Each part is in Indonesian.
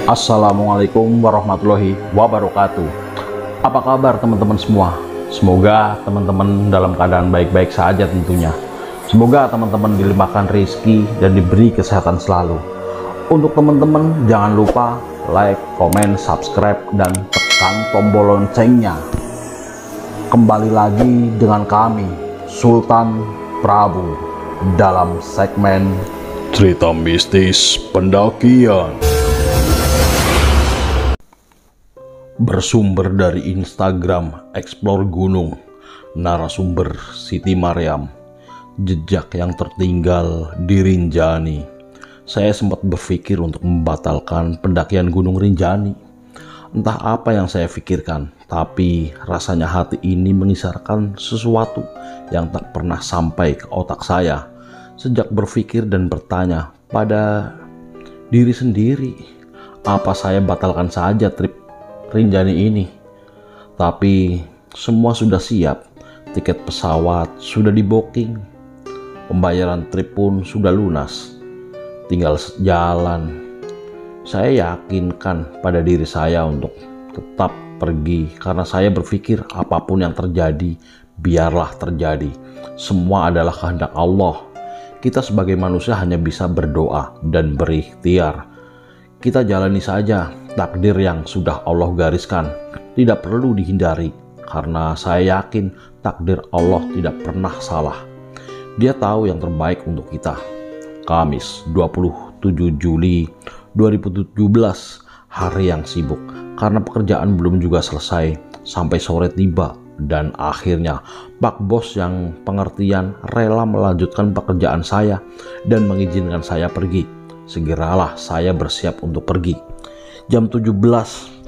Assalamualaikum warahmatullahi wabarakatuh. Apa kabar teman-teman semua? Semoga teman-teman dalam keadaan baik-baik saja tentunya. Semoga teman-teman dilimpahkan rezeki dan diberi kesehatan selalu. Untuk teman-teman jangan lupa like, komen, subscribe, dan tekan tombol loncengnya. Kembali lagi dengan kami, Sultan Prabu, dalam segmen Cerita Mistis Pendakian. Bersumber dari Instagram Explore Gunung, narasumber Siti Maryam, jejak yang tertinggal di Rinjani. Saya sempat berpikir untuk membatalkan pendakian Gunung Rinjani. Entah apa yang saya pikirkan, tapi rasanya hati ini mengisarkan sesuatu yang tak pernah sampai ke otak saya. Sejak berpikir dan bertanya pada diri sendiri, apa saya batalkan saja trip Rinjani ini? Tapi semua sudah siap, tiket pesawat sudah di booking, pembayaran trip pun sudah lunas, tinggal jalan. Saya yakinkan pada diri saya untuk tetap pergi karena saya berpikir apapun yang terjadi, biarlah terjadi. Semua adalah kehendak Allah. Kita sebagai manusia hanya bisa berdoa dan berikhtiar. Kita jalani saja takdir yang sudah Allah gariskan. Tidak perlu dihindari, karena saya yakin takdir Allah tidak pernah salah. Dia tahu yang terbaik untuk kita. Kamis 27 Juli 2017, hari yang sibuk karena pekerjaan belum juga selesai. Sampai sore tiba dan akhirnya Pak Bos yang pengertian rela melanjutkan pekerjaan saya dan mengizinkan saya pergi. Segeralah saya bersiap untuk pergi. Jam 17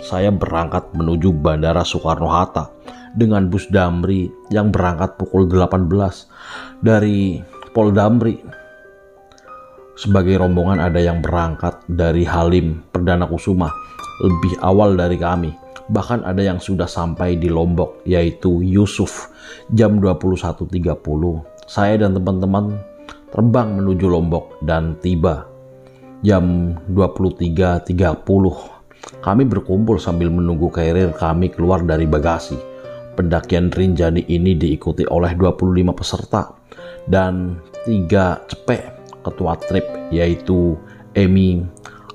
saya berangkat menuju Bandara Soekarno-Hatta dengan bus Damri yang berangkat pukul 18 dari Poldamri. Sebagai rombongan ada yang berangkat dari Halim Perdana Kusuma lebih awal dari kami. Bahkan ada yang sudah sampai di Lombok, yaitu Yusuf. Jam 21.30 saya dan teman-teman terbang menuju Lombok dan tiba jam 23.30. Kami berkumpul sambil menunggu carrier kami keluar dari bagasi. Pendakian Rinjani ini diikuti oleh 25 peserta dan 3 cepek ketua trip, yaitu Emi,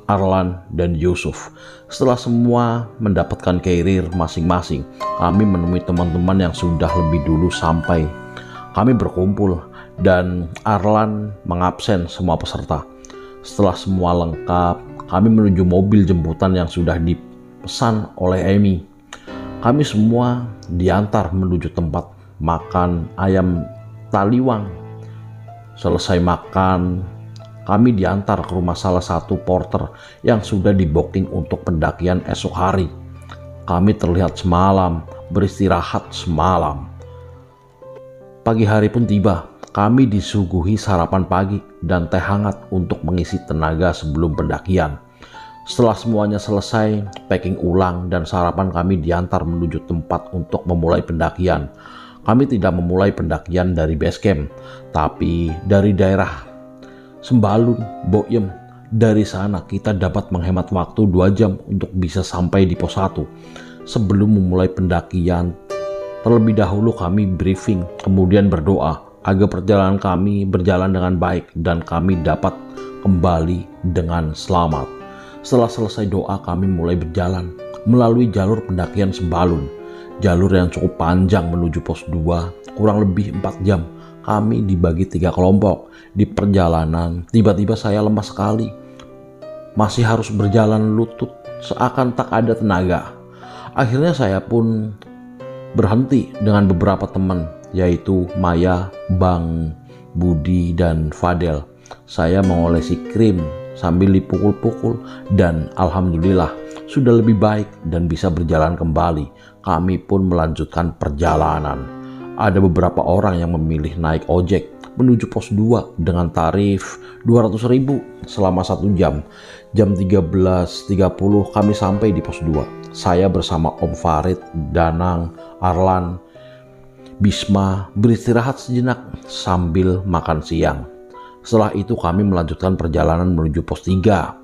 Arlan, dan Yusuf. Setelah semua mendapatkan carrier masing-masing, kami menemui teman-teman yang sudah lebih dulu sampai. Kami berkumpul dan Arlan mengabsen semua peserta. Setelah semua lengkap, kami menuju mobil jemputan yang sudah dipesan oleh Emi. Kami semua diantar menuju tempat makan ayam taliwang. Selesai makan, kami diantar ke rumah salah satu porter yang sudah di-booking untuk pendakian esok hari. Kami terlihat semalam, beristirahat semalam. Pagi hari pun tiba. Kami disuguhi sarapan pagi dan teh hangat untuk mengisi tenaga sebelum pendakian. Setelah semuanya selesai, packing ulang dan sarapan, kami diantar menuju tempat untuk memulai pendakian. Kami tidak memulai pendakian dari base camp, tapi dari daerah Sembalun, Boyem. Dari sana kita dapat menghemat waktu 2 jam untuk bisa sampai di pos 1. Sebelum memulai pendakian, terlebih dahulu kami briefing, kemudian berdoa agar perjalanan kami berjalan dengan baik dan kami dapat kembali dengan selamat. Setelah selesai doa, kami mulai berjalan melalui jalur pendakian Sembalun. Jalur yang cukup panjang menuju pos 2, kurang lebih 4 jam. Kami dibagi 3 kelompok. Di perjalanan, tiba-tiba saya lemas sekali. Masih harus berjalan lutut, seakan tak ada tenaga. Akhirnya saya pun berhenti dengan beberapa teman, yaitu Maya, Bang, Budi, dan Fadel. Saya mengolesi krim sambil dipukul-pukul dan alhamdulillah sudah lebih baik dan bisa berjalan kembali. Kami pun melanjutkan perjalanan. Ada beberapa orang yang memilih naik ojek menuju pos 2 dengan tarif 200.000 selama 1 jam. Jam 13.30 kami sampai di pos 2. Saya bersama Om Farid, Danang, Arlan, Bisma beristirahat sejenak sambil makan siang. Setelah itu kami melanjutkan perjalanan menuju pos 3.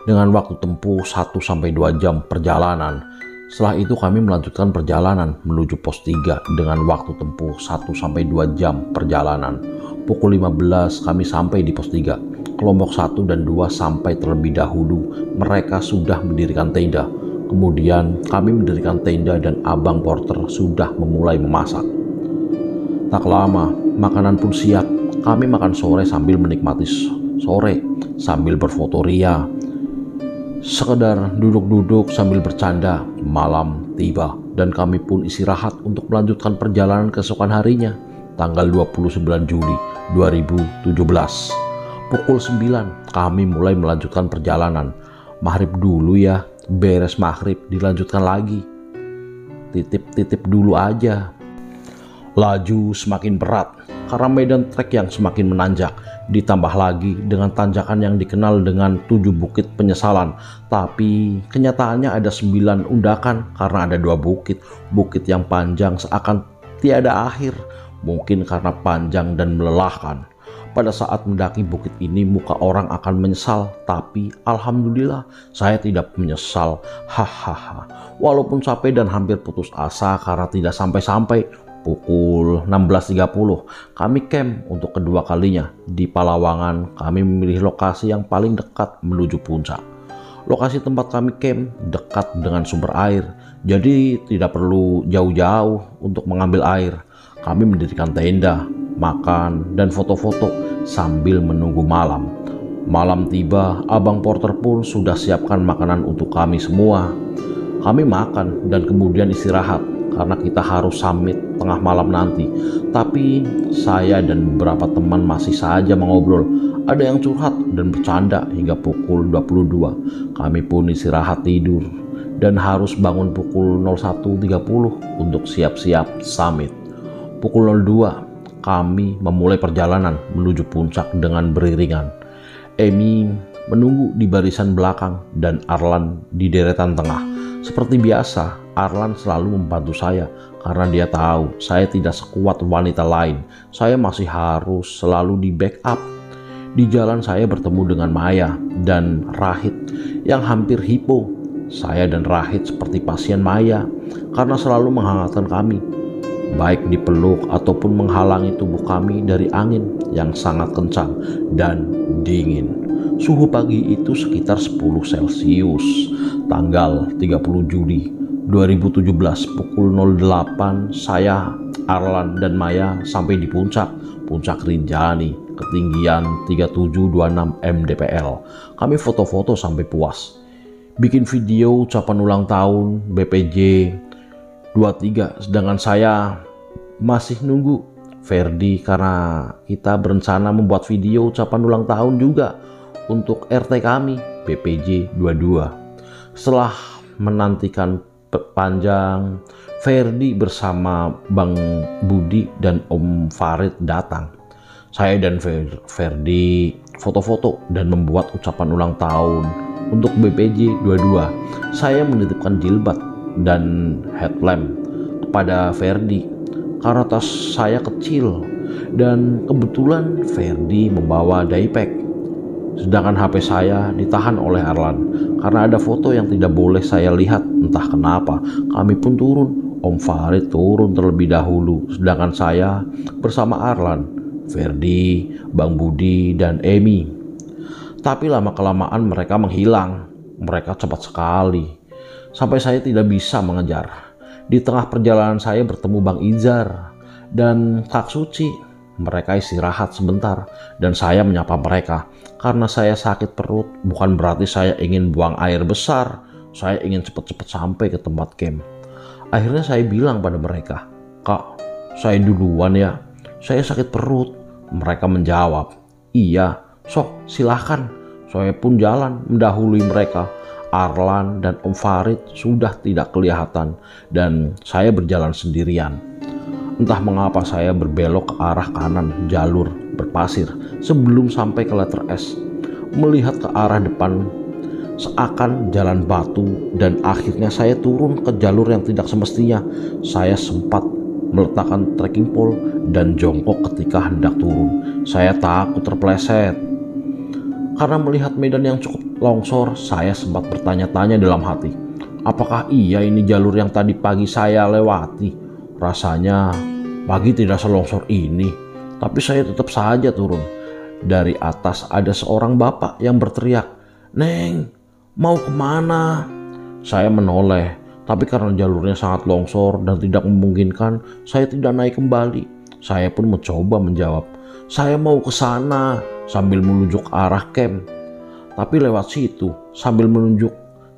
dengan waktu tempuh 1-2 jam perjalanan. Setelah itu kami melanjutkan perjalanan menuju pos 3 dengan waktu tempuh 1-2 jam perjalanan. Pukul 15 kami sampai di pos 3. Kelompok 1 dan 2 sampai terlebih dahulu. Mereka sudah mendirikan tenda. Kemudian kami mendirikan tenda dan abang porter sudah memulai memasak. Tak lama, makanan pun siap. Kami makan sore sambil menikmati sore, sambil berfoto ria. Sekedar duduk-duduk sambil bercanda. Malam tiba dan kami pun istirahat untuk melanjutkan perjalanan keesokan harinya, tanggal 29 Juli 2017. Pukul 9 kami mulai melanjutkan perjalanan. Maghrib dulu ya, beres maghrib dilanjutkan lagi. Titip-titip dulu aja. Laju semakin berat karena medan trek yang semakin menanjak, ditambah lagi dengan tanjakan yang dikenal dengan 7 bukit penyesalan. Tapi kenyataannya ada 9 undakan karena ada 2 bukit. Bukit yang panjang seakan tiada akhir, mungkin karena panjang dan melelahkan. Pada saat mendaki bukit ini muka orang akan menyesal, tapi alhamdulillah saya tidak menyesal. Hahaha. Walaupun capek dan hampir putus asa karena tidak sampai-sampai, pukul 16.30 kami camp untuk kedua kalinya di Palawangan. Kami memilih lokasi yang paling dekat menuju puncak. Lokasi tempat kami camp dekat dengan sumber air, jadi tidak perlu jauh-jauh untuk mengambil air. Kami mendirikan tenda, makan, dan foto-foto sambil menunggu malam. Malam tiba, abang porter pun sudah siapkan makanan untuk kami semua. Kami makan dan kemudian istirahat karena kita harus summit tengah malam nanti. Tapi saya dan beberapa teman masih saja mengobrol. Ada yang curhat dan bercanda hingga pukul 22. Kami pun istirahat tidur dan harus bangun pukul 01.30 untuk siap-siap summit. Pukul 02 kami memulai perjalanan menuju puncak dengan beriringan. Emi menunggu di barisan belakang dan Arlan di deretan tengah. Seperti biasa, Arlan selalu membantu saya karena dia tahu saya tidak sekuat wanita lain. Saya masih harus selalu di backup. Di jalan saya bertemu dengan Maya dan Rahid yang hampir hipo. Saya dan Rahid seperti pasien Maya karena selalu menghangatkan kami, baik dipeluk ataupun menghalangi tubuh kami dari angin yang sangat kencang dan dingin. Suhu pagi itu sekitar 10 Celcius. Tanggal 30 Juli 2017 pukul 08 saya, Arlan, dan Maya sampai di puncak Rinjani, ketinggian 3726 mdpl. Kami foto-foto sampai puas. Bikin video ucapan ulang tahun BPJ 23, sedangkan saya masih nunggu Ferdi karena kita berencana membuat video ucapan ulang tahun juga untuk RT kami BPJ 22. Setelah menantikan panjang, Ferdi bersama Bang Budi dan Om Farid datang. Saya dan Ferdi foto-foto dan membuat ucapan ulang tahun untuk BPJ 22. Saya menitipkan jilbab dan headlamp kepada Ferdi karena tas saya kecil dan kebetulan Ferdi membawa daypack, sedangkan HP saya ditahan oleh Arlan karena ada foto yang tidak boleh saya lihat. Entah kenapa kami pun turun. Om Farid turun terlebih dahulu, sedangkan saya bersama Arlan, Ferdi, Bang Budi, dan Emi. Tapi lama-kelamaan mereka menghilang. Mereka cepat sekali sampai saya tidak bisa mengejar. Di tengah perjalanan saya bertemu Bang Izar dan Kak Suci. Mereka istirahat sebentar dan saya menyapa mereka. Karena saya sakit perut, bukan berarti saya ingin buang air besar. Saya ingin cepat-cepat sampai ke tempat camp. Akhirnya saya bilang pada mereka, "Kak, saya duluan ya. Saya sakit perut." Mereka menjawab, "Iya, sok silahkan." Saya pun jalan mendahului mereka. Arlan dan Om Farid sudah tidak kelihatan dan saya berjalan sendirian. Entah mengapa saya berbelok ke arah kanan jalur berpasir sebelum sampai ke letter S. Melihat ke arah depan seakan jalan batu dan akhirnya saya turun ke jalur yang tidak semestinya. Saya sempat meletakkan trekking pole dan jongkok ketika hendak turun. Saya takut terpeleset karena melihat medan yang cukup longsor, saya sempat bertanya-tanya dalam hati, apakah iya ini jalur yang tadi pagi saya lewati? Rasanya pagi tidak selongsor ini, tapi saya tetap saja turun. Dari atas ada seorang bapak yang berteriak, "Neng, mau kemana?" Saya menoleh, tapi karena jalurnya sangat longsor dan tidak memungkinkan, saya tidak naik kembali. Saya pun mencoba menjawab, "Saya mau ke sana," sambil menunjuk arah camp. Tapi lewat situ, sambil menunjuk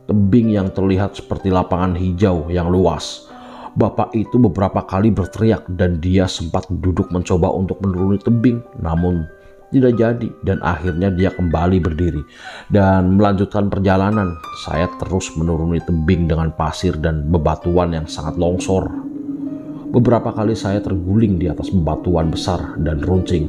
tebing yang terlihat seperti lapangan hijau yang luas. Bapak itu beberapa kali berteriak dan dia sempat duduk mencoba untuk menuruni tebing, namun tidak jadi, dan akhirnya dia kembali berdiri dan melanjutkan perjalanan. Saya terus menuruni tebing dengan pasir dan bebatuan yang sangat longsor. Beberapa kali saya terguling di atas bebatuan besar dan runcing.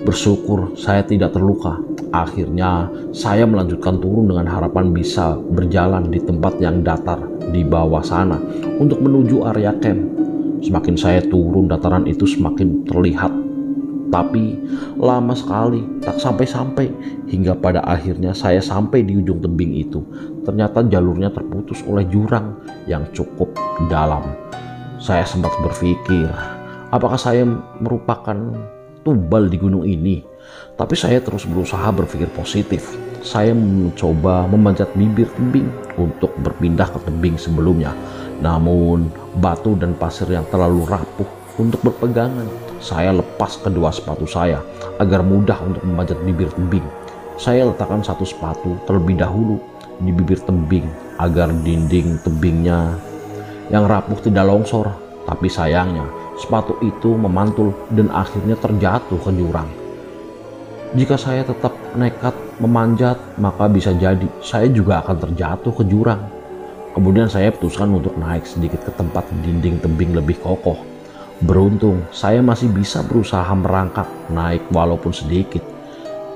Bersyukur saya tidak terluka. Akhirnya saya melanjutkan turun dengan harapan bisa berjalan di tempat yang datar di bawah sana untuk menuju area camp. Semakin saya turun, dataran itu semakin terlihat, tapi lama sekali, tak sampai-sampai, hingga pada akhirnya saya sampai di ujung tebing itu. Ternyata jalurnya terputus oleh jurang yang cukup dalam. Saya sempat berpikir, apakah saya merupakan tumbal di gunung ini? Tapi saya terus berusaha berpikir positif. Saya mencoba memanjat bibir tebing untuk berpindah ke tebing sebelumnya. Namun batu dan pasir yang terlalu rapuh untuk berpegangan. Saya lepas kedua sepatu saya agar mudah untuk memanjat bibir tebing. Saya letakkan satu sepatu terlebih dahulu di bibir tebing agar dinding tebingnya yang rapuh tidak longsor. Tapi sayangnya sepatu itu memantul dan akhirnya terjatuh ke jurang. Jika saya tetap nekat memanjat, maka bisa jadi saya juga akan terjatuh ke jurang. Kemudian saya putuskan untuk naik sedikit ke tempat dinding tebing lebih kokoh. Beruntung saya masih bisa berusaha merangkak naik walaupun sedikit.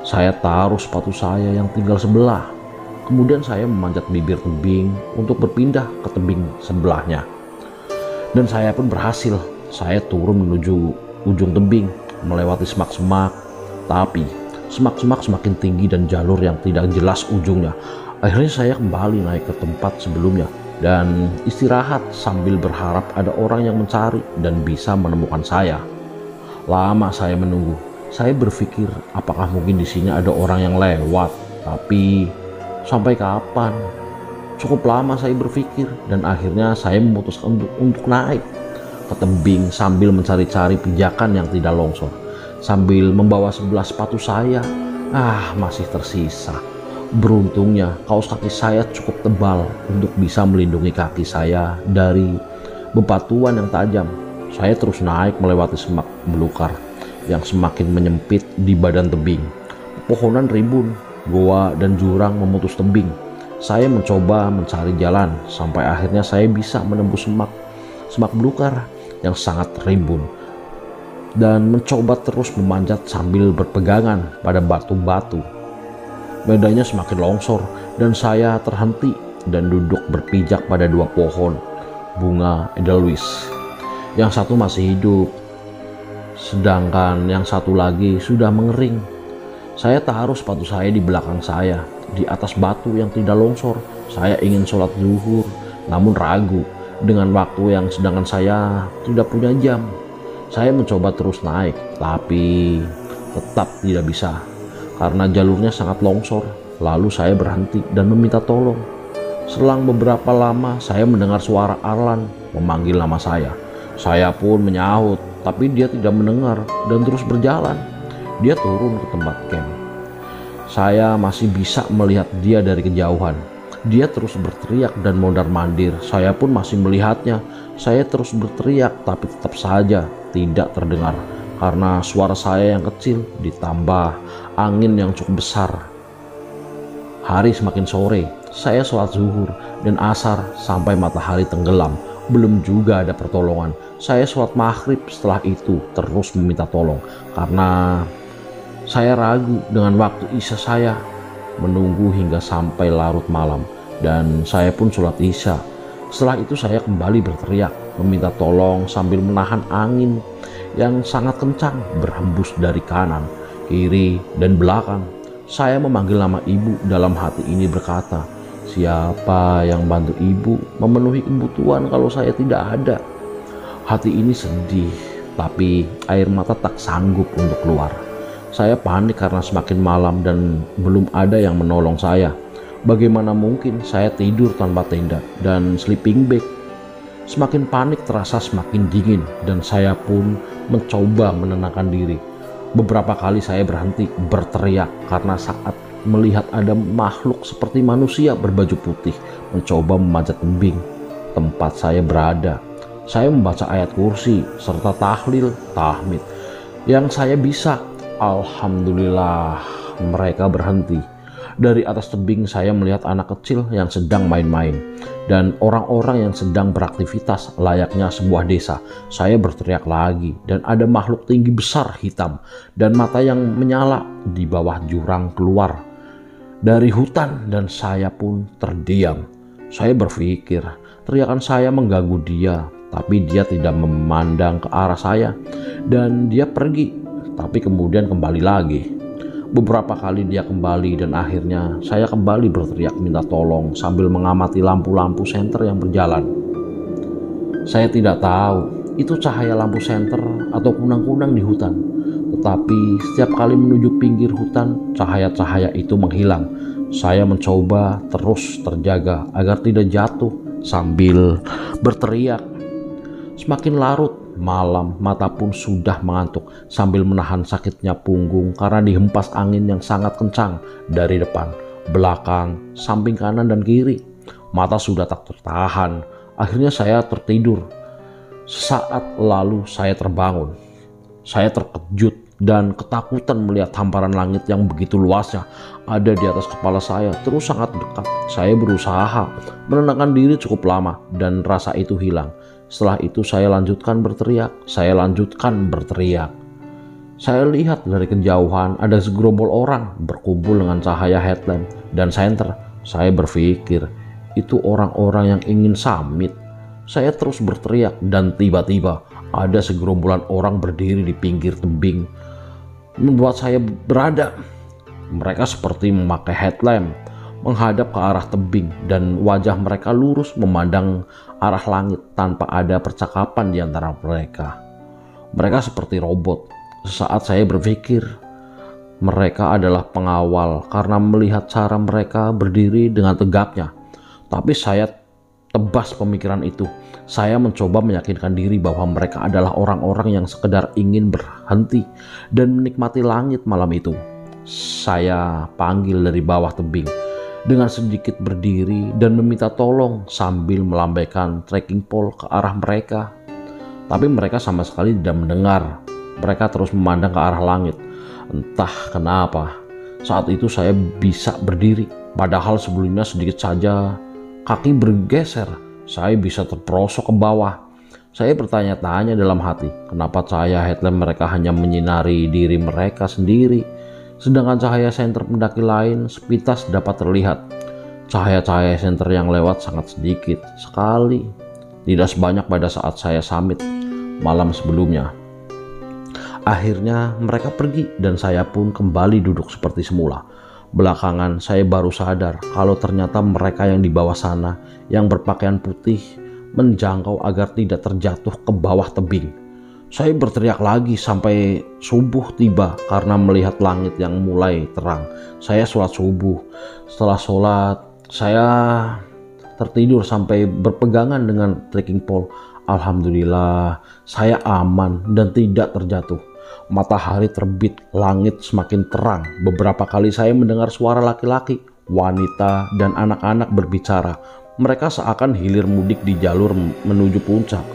Saya taruh sepatu saya yang tinggal sebelah. Kemudian saya memanjat bibir tebing untuk berpindah ke tebing sebelahnya. Dan saya pun berhasil. Saya turun menuju ujung tebing, melewati semak-semak. Tapi semak-semak semakin tinggi dan jalur yang tidak jelas ujungnya. Akhirnya saya kembali naik ke tempat sebelumnya dan istirahat sambil berharap ada orang yang mencari dan bisa menemukan saya. Lama saya menunggu. Saya berpikir apakah mungkin di sini ada orang yang lewat. Tapi sampai kapan? Cukup lama saya berpikir dan akhirnya saya memutuskan untuk naik ke tebing sambil mencari-cari pijakan yang tidak longsor. Sambil membawa 11 sepatu saya, masih tersisa. Beruntungnya kaos kaki saya cukup tebal untuk bisa melindungi kaki saya dari bebatuan yang tajam. Saya terus naik melewati semak belukar yang semakin menyempit di badan tebing. Pepohonan rimbun, goa dan jurang memutus tebing. Saya mencoba mencari jalan sampai akhirnya saya bisa menembus semak belukar yang sangat rimbun dan mencoba terus memanjat sambil berpegangan pada batu-batu. Medannya semakin longsor dan saya terhenti dan duduk berpijak pada dua pohon bunga edelweiss. Yang satu masih hidup, sedangkan yang satu lagi sudah mengering. Saya taruh sepatu saya di belakang saya, di atas batu yang tidak longsor. Saya ingin sholat zuhur, namun ragu dengan waktu yang sedangkan saya tidak punya jam. Saya mencoba terus naik, tapi tetap tidak bisa karena jalurnya sangat longsor. Lalu saya berhenti dan meminta tolong. Selang beberapa lama saya mendengar suara Arlan memanggil nama saya. Saya pun menyahut, tapi dia tidak mendengar dan terus berjalan. Dia turun ke tempat camp. Saya masih bisa melihat dia dari kejauhan. Dia terus berteriak dan mondar-mandir. Saya pun masih melihatnya. Saya terus berteriak, tapi tetap saja tidak terdengar karena suara saya yang kecil ditambah angin yang cukup besar. Hari semakin sore. Saya sholat zuhur dan asar sampai matahari tenggelam. Belum juga ada pertolongan. Saya sholat maghrib setelah itu terus meminta tolong karena saya ragu dengan waktu isya. Saya menunggu hingga sampai larut malam dan saya pun sholat isya. Setelah itu saya kembali berteriak meminta tolong sambil menahan angin yang sangat kencang berhembus dari kanan, kiri, dan belakang. Saya memanggil nama ibu, dalam hati ini berkata, siapa yang bantu ibu memenuhi kebutuhan kalau saya tidak ada? Hati ini sedih, tapi air mata tak sanggup untuk keluar. Saya panik karena semakin malam dan belum ada yang menolong saya. Bagaimana mungkin saya tidur tanpa tenda dan sleeping bag? Semakin panik terasa semakin dingin dan saya pun mencoba menenangkan diri. Beberapa kali saya berhenti berteriak karena saat melihat ada makhluk seperti manusia berbaju putih mencoba memanjat tebing tempat saya berada. Saya membaca ayat kursi serta tahlil, tahmid yang saya bisa. Alhamdulillah mereka berhenti. Dari atas tebing saya melihat anak kecil yang sedang main-main dan orang-orang yang sedang beraktivitas layaknya sebuah desa. Saya berteriak lagi dan ada makhluk tinggi besar hitam dan mata yang menyala di bawah jurang keluar dari hutan dan saya pun terdiam. Saya berpikir teriakan saya mengganggu dia, tapi dia tidak memandang ke arah saya dan dia pergi. Tapi kemudian kembali lagi. Beberapa kali dia kembali dan akhirnya saya kembali berteriak minta tolong sambil mengamati lampu-lampu senter yang berjalan. Saya tidak tahu itu cahaya lampu senter atau kunang-kunang di hutan. Tetapi setiap kali menuju pinggir hutan, cahaya-cahaya itu menghilang. Saya mencoba terus terjaga agar tidak jatuh sambil berteriak. Semakin larut malam, mata pun sudah mengantuk sambil menahan sakitnya punggung karena dihempas angin yang sangat kencang dari depan, belakang, samping kanan dan kiri. Mata sudah tak tertahan. Akhirnya saya tertidur. Sesaat lalu saya terbangun. Saya terkejut dan ketakutan melihat hamparan langit yang begitu luasnya ada di atas kepala saya, terus sangat dekat. Saya berusaha menenangkan diri cukup lama dan rasa itu hilang. Setelah itu saya lanjutkan berteriak. Saya lihat dari kejauhan ada segerombol orang berkumpul dengan cahaya headlamp dan senter. Saya berpikir itu orang-orang yang ingin summit. Saya terus berteriak dan tiba-tiba ada segerombolan orang berdiri di pinggir tebing membuat saya berada. Mereka seperti memakai headlamp menghadap ke arah tebing dan wajah mereka lurus memandang arah langit tanpa ada percakapan di antara mereka. Mereka seperti robot. Sesaat saya berpikir mereka adalah pengawal karena melihat cara mereka berdiri dengan tegapnya. Tapi saya tebas pemikiran itu. Saya mencoba meyakinkan diri bahwa mereka adalah orang-orang yang sekedar ingin berhenti dan menikmati langit malam itu. Saya panggil dari bawah tebing dengan sedikit berdiri dan meminta tolong sambil melambaikan trekking pole ke arah mereka. Tapi mereka sama sekali tidak mendengar. Mereka terus memandang ke arah langit. Entah kenapa saat itu saya bisa berdiri, padahal sebelumnya sedikit saja kaki bergeser, saya bisa terperosok ke bawah. Saya bertanya-tanya dalam hati, kenapa cahaya headlamp mereka hanya menyinari diri mereka sendiri, sedangkan cahaya senter pendaki lain sepintas dapat terlihat. Cahaya-cahaya senter yang lewat sangat sedikit sekali, tidak sebanyak pada saat saya summit malam sebelumnya. Akhirnya mereka pergi dan saya pun kembali duduk seperti semula. Belakangan saya baru sadar kalau ternyata mereka yang di bawah sana yang berpakaian putih menjangkau agar tidak terjatuh ke bawah tebing. Saya berteriak lagi sampai subuh tiba karena melihat langit yang mulai terang. Saya sholat subuh. Setelah sholat saya tertidur sampai berpegangan dengan trekking pole. Alhamdulillah saya aman dan tidak terjatuh. Matahari terbit, langit semakin terang. Beberapa kali saya mendengar suara laki-laki, wanita, dan anak-anak berbicara. Mereka seakan hilir mudik di jalur menuju puncak.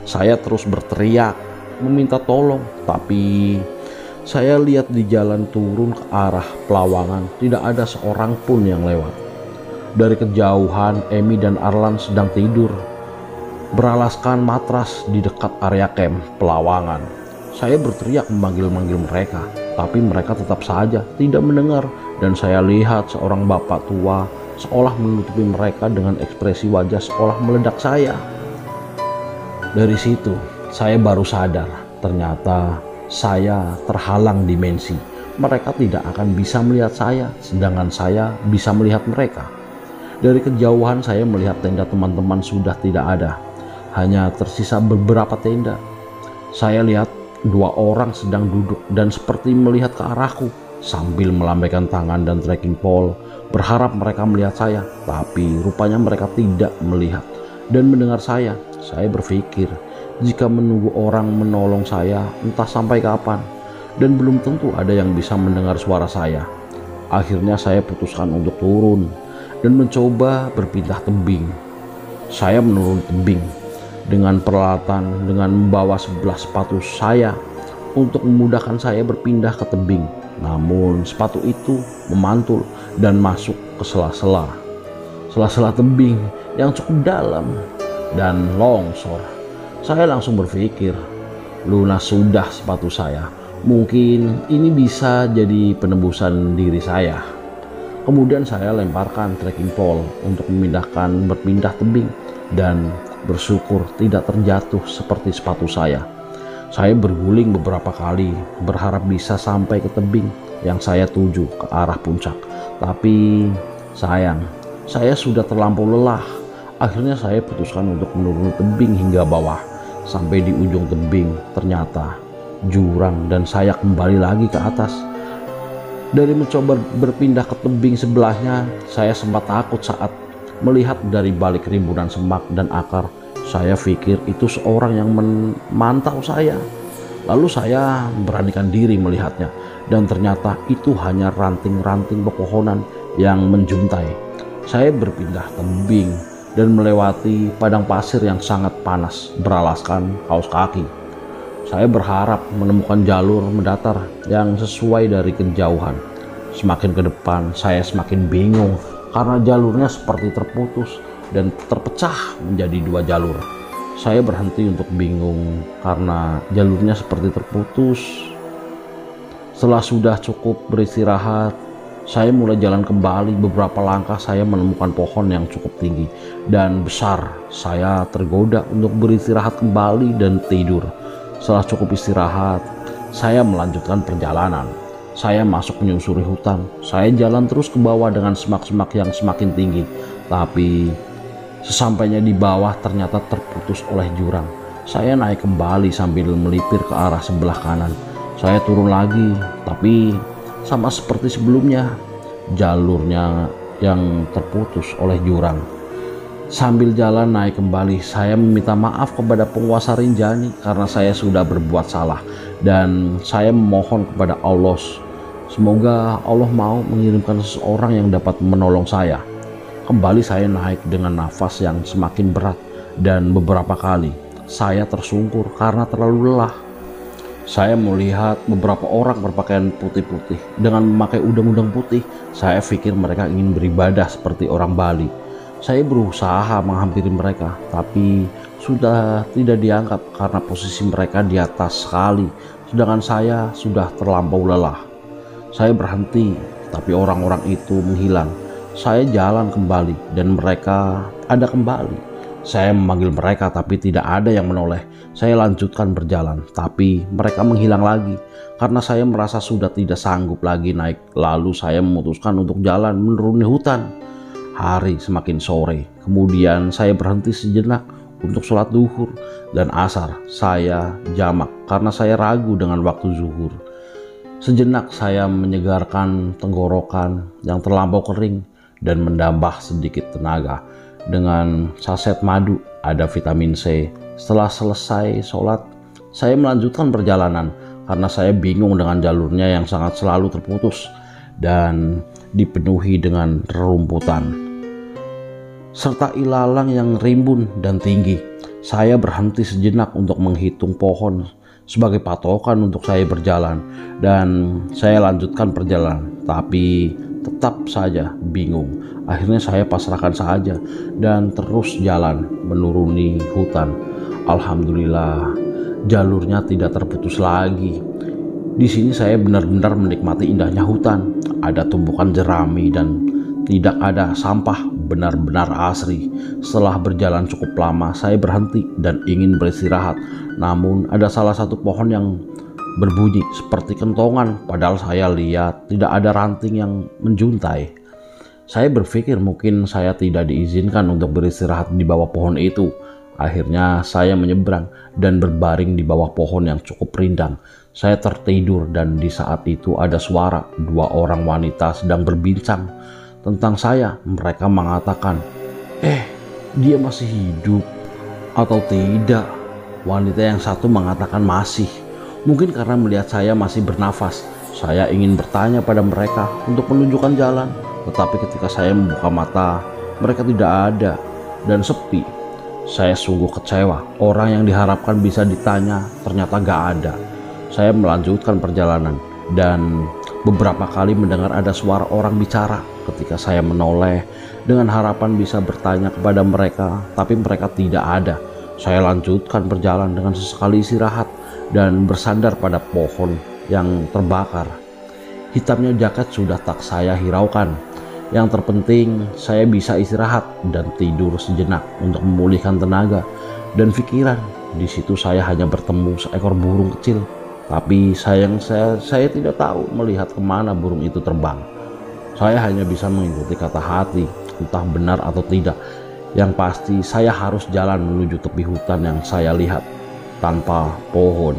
Saya terus berteriak, meminta tolong, tapi saya lihat di jalan turun ke arah Pelawangan tidak ada seorang pun yang lewat. Dari kejauhan, Emi dan Arlan sedang tidur, beralaskan matras di dekat area camp Pelawangan. Saya berteriak memanggil-manggil mereka, tapi mereka tetap saja tidak mendengar. Dan saya lihat seorang bapak tua seolah menutupi mereka dengan ekspresi wajah seolah meledak saya. Dari situ saya baru sadar, ternyata saya terhalang dimensi. mereka tidak akan bisa melihat saya, sedangkan saya bisa melihat mereka. Dari kejauhan saya melihat tenda teman-teman sudah tidak ada, hanya tersisa beberapa tenda. Saya lihat 2 orang sedang duduk dan seperti melihat ke arahku sambil melambaikan tangan dan trekking pole, berharap mereka melihat saya, tapi rupanya mereka tidak melihat dan mendengar saya. Saya berpikir, jika menunggu orang menolong saya entah sampai kapan, dan belum tentu ada yang bisa mendengar suara saya. Akhirnya saya putuskan untuk turun dan mencoba berpindah tebing. Saya menurun tebing dengan peralatan dengan membawa 11 sepatu saya untuk memudahkan saya berpindah ke tebing. Namun sepatu itu memantul dan masuk ke sela-sela tebing yang cukup dalam dan longsor. Saya langsung berpikir, lunas sudah sepatu saya. Mungkin ini bisa jadi penebusan diri saya. Kemudian saya lemparkan trekking pole untuk berpindah tebing dan bersyukur tidak terjatuh seperti sepatu saya. Saya berguling beberapa kali berharap bisa sampai ke tebing yang saya tuju ke arah puncak. Tapi sayang, saya sudah terlampau lelah. Akhirnya saya putuskan untuk menuruni tebing hingga bawah. Sampai di ujung tebing ternyata jurang dan saya kembali lagi ke atas. Dari mencoba berpindah ke tebing sebelahnya, saya sempat takut saat melihat dari balik rimbunan semak dan akar. Saya pikir itu seorang yang memantau saya. Lalu saya beranikan diri melihatnya, dan ternyata itu hanya ranting-ranting pepohonan yang menjuntai. Saya berpindah tebing dan melewati padang pasir yang sangat panas beralaskan kaos kaki. Saya berharap menemukan jalur mendatar yang sesuai dari kejauhan. Semakin ke depan, saya semakin bingung karena jalurnya seperti terputus dan terpecah menjadi 2 jalur. Saya berhenti untuk bingung karena jalurnya seperti terputus. Setelah sudah cukup beristirahat, saya mulai jalan kembali. Beberapa langkah saya menemukan pohon yang cukup tinggi dan besar. Saya tergoda untuk beristirahat kembali dan tidur. Setelah cukup istirahat, saya melanjutkan perjalanan. Saya masuk menyusuri hutan. Saya jalan terus ke bawah dengan semak-semak yang semakin tinggi. Tapi sesampainya di bawah ternyata terputus oleh jurang. Saya naik kembali sambil melipir ke arah sebelah kanan. Saya turun lagi, tapi sama seperti sebelumnya, jalurnya yang terputus oleh jurang. Sambil jalan naik kembali, saya meminta maaf kepada penguasa Rinjani karena saya sudah berbuat salah, dan saya memohon kepada Allah, semoga Allah mau mengirimkan seseorang yang dapat menolong saya. Kembali saya naik dengan nafas yang semakin berat, dan beberapa kali saya tersungkur karena terlalu lelah. Saya melihat beberapa orang berpakaian putih-putih dengan memakai udang-udang putih. Saya pikir mereka ingin beribadah seperti orang Bali. Saya berusaha menghampiri mereka, tapi sudah tidak diangkat karena posisi mereka di atas sekali, sedangkan saya sudah terlampau lelah. Saya berhenti, tapi orang-orang itu menghilang. Saya jalan kembali dan mereka ada kembali. Saya memanggil mereka tapi tidak ada yang menoleh. Saya lanjutkan berjalan, tapi mereka menghilang lagi karena saya merasa sudah tidak sanggup lagi naik. Lalu saya memutuskan untuk jalan menuruni hutan. Hari semakin sore, kemudian saya berhenti sejenak untuk sholat duhur dan asar. Saya jamak karena saya ragu dengan waktu zuhur. Sejenak saya menyegarkan tenggorokan yang terlampau kering dan menambah sedikit tenaga dengan saset madu, ada vitamin C. Setelah selesai sholat, saya melanjutkan perjalanan karena saya bingung dengan jalurnya yang sangat selalu terputus dan dipenuhi dengan rerumputan serta ilalang yang rimbun dan tinggi. Saya berhenti sejenak untuk menghitung pohon sebagai patokan untuk saya berjalan, dan saya lanjutkan perjalanan, tapi tetap saja bingung. Akhirnya saya pasrahkan saja dan terus jalan menuruni hutan. Alhamdulillah, jalurnya tidak terputus lagi. Di sini saya benar-benar menikmati indahnya hutan. Ada tumbukan jerami dan tidak ada sampah, benar-benar asri. Setelah berjalan cukup lama, saya berhenti dan ingin beristirahat. Namun ada salah satu pohon yang berbunyi seperti kentongan, padahal saya lihat tidak ada ranting yang menjuntai. Saya berpikir mungkin saya tidak diizinkan untuk beristirahat di bawah pohon itu. Akhirnya saya menyeberang dan berbaring di bawah pohon yang cukup rindang. Saya tertidur dan di saat itu ada suara dua orang wanita sedang berbincang tentang saya. Mereka mengatakan, dia masih hidup atau tidak? Wanita yang satu mengatakan masih. Mungkin karena melihat saya masih bernafas. Saya ingin bertanya pada mereka untuk menunjukkan jalan. Tetapi ketika saya membuka mata, mereka tidak ada dan sepi. Saya sungguh kecewa. Orang yang diharapkan bisa ditanya ternyata gak ada. Saya melanjutkan perjalanan dan beberapa kali mendengar ada suara orang bicara. Ketika saya menoleh dengan harapan bisa bertanya kepada mereka, tapi mereka tidak ada. Saya lanjutkan perjalanan dengan sesekali istirahat dan bersandar pada pohon yang terbakar. Hitamnya jaket sudah tak saya hiraukan. Yang terpenting saya bisa istirahat dan tidur sejenak untuk memulihkan tenaga dan pikiran. Di situ saya hanya bertemu seekor burung kecil, tapi sayang saya tidak tahu melihat kemana burung itu terbang. Saya hanya bisa mengikuti kata hati, entah benar atau tidak. Yang pasti saya harus jalan menuju tepi hutan yang saya lihat tanpa pohon.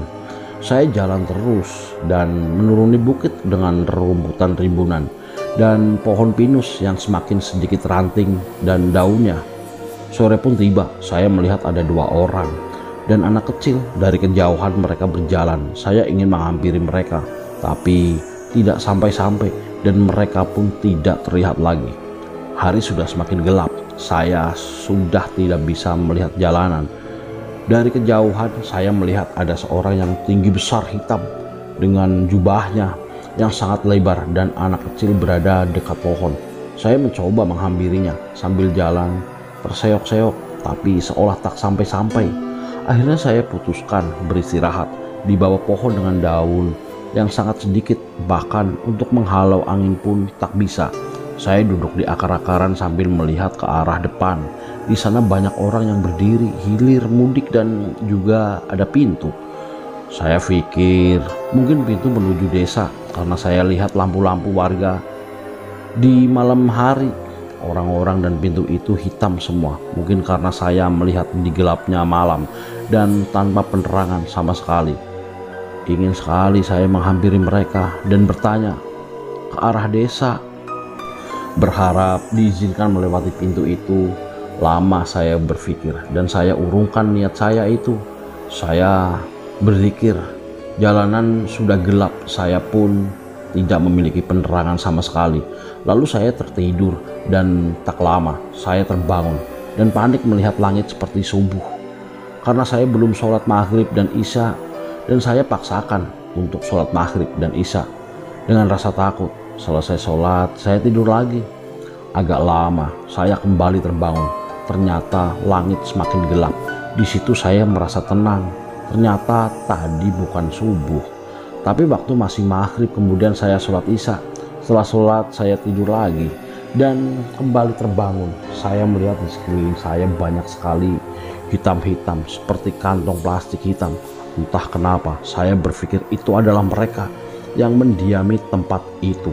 Saya jalan terus dan menuruni bukit dengan rerumputan rimbunan dan pohon pinus yang semakin sedikit ranting dan daunnya. Sore pun tiba, saya melihat ada dua orang dan anak kecil. Dari kejauhan mereka berjalan. Saya ingin menghampiri mereka, tapi tidak sampai-sampai dan mereka pun tidak terlihat lagi. Hari sudah semakin gelap. Saya sudah tidak bisa melihat jalanan. Dari kejauhan saya melihat ada seorang yang tinggi besar hitam dengan jubahnya yang sangat lebar dan anak kecil berada dekat pohon. Saya mencoba menghampirinya sambil jalan terseok-seok, tapi seolah tak sampai-sampai. Akhirnya saya putuskan beristirahat di bawah pohon dengan daun yang sangat sedikit, bahkan untuk menghalau angin pun tak bisa. Saya duduk di akar-akaran sambil melihat ke arah depan. Di sana banyak orang yang berdiri, hilir mudik dan juga ada pintu. Saya pikir mungkin pintu menuju desa karena saya lihat lampu-lampu warga di malam hari. Orang-orang dan pintu itu hitam semua. Mungkin karena saya melihat di gelapnya malam dan tanpa penerangan sama sekali. Ingin sekali saya menghampiri mereka dan bertanya ke arah desa, berharap diizinkan melewati pintu itu. Lama saya berpikir dan saya urungkan niat saya itu. Saya berzikir. Jalanan sudah gelap, saya pun tidak memiliki penerangan sama sekali. Lalu saya tertidur dan tak lama saya terbangun dan panik melihat langit seperti subuh. Karena saya belum sholat maghrib dan isya, dan saya paksakan untuk sholat maghrib dan isya dengan rasa takut. Selesai sholat, saya tidur lagi. Agak lama saya kembali terbangun. Ternyata langit semakin gelap. Di situ saya merasa tenang. Ternyata tadi bukan subuh, tapi waktu masih maghrib. Kemudian saya sholat isya. Setelah sholat saya tidur lagi dan kembali terbangun. Saya melihat di sekeliling saya banyak sekali hitam-hitam seperti kantong plastik hitam. Entah kenapa saya berpikir itu adalah mereka yang mendiami tempat itu.